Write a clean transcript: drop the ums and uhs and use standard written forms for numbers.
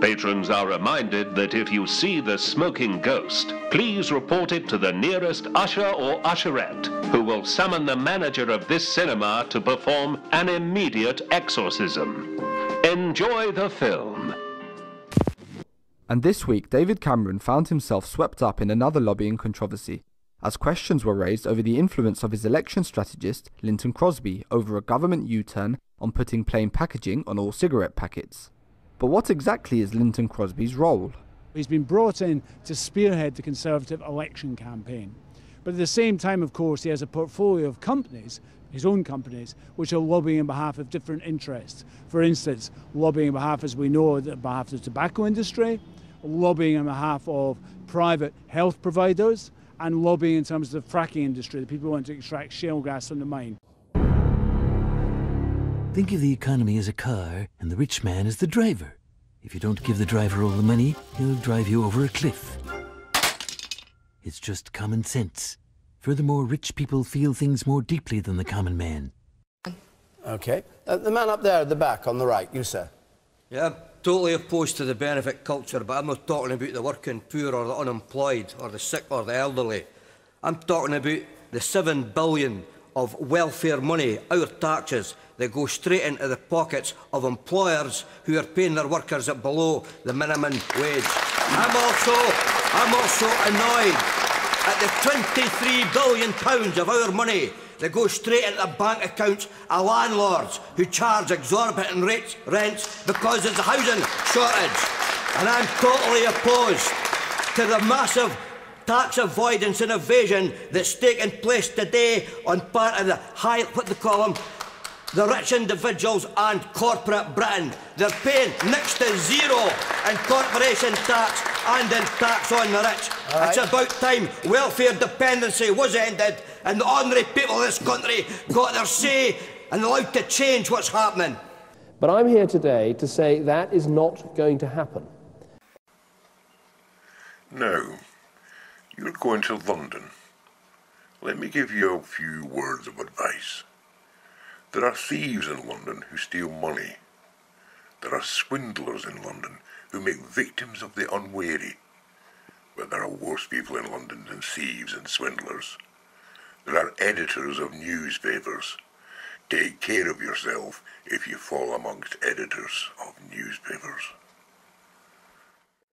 Patrons are reminded that if you see the smoking ghost, please report it to the nearest usher or usherette, who will summon the manager of this cinema to perform an immediate exorcism. Enjoy the film. And this week, David Cameron found himself swept up in another lobbying controversy, as questions were raised over the influence of his election strategist, Lynton Crosby, over a government U-turn on putting plain packaging on all cigarette packets. But what exactly is Lynton Crosby's role? He's been brought in to spearhead the Conservative election campaign. But at the same time, of course, he has a portfolio of companies, his own companies, which are lobbying on behalf of different interests. For instance, lobbying on behalf, as we know, on behalf of the tobacco industry, lobbying on behalf of private health providers, and lobbying in terms of the fracking industry, the people who want to extract shale gas from the mine. Think of the economy as a car and the rich man as the driver. If you don't give the driver all the money, he'll drive you over a cliff. It's just common sense. Furthermore, rich people feel things more deeply than the common man. OK. The man up there at the back on the right, you sir. Yeah, I'm totally opposed to the benefit culture, but I'm not talking about the working poor or the unemployed or the sick or the elderly. I'm talking about the $7 billion of welfare money, our taxes, that go straight into the pockets of employers who are paying their workers at below the minimum wage. I'm also annoyed at the £23 billion of our money that goes straight into the bank accounts of landlords who charge exorbitant rents because there's a housing shortage. And I'm totally opposed to the massive tax avoidance and evasion that's taking place today on part of the the rich individuals and corporate Britain. They're paying next to zero in corporation tax and in tax on the rich. Right. It's about time welfare dependency was ended and the ordinary people of this country got their say and allowed to change what's happening. But I'm here today to say that is not going to happen. Now, you're going to London. Let me give you a few words of advice. There are thieves in London who steal money. There are swindlers in London who make victims of the unwary. But there are worse people in London than thieves and swindlers. There are editors of newspapers. Take care of yourself if you fall amongst editors of newspapers.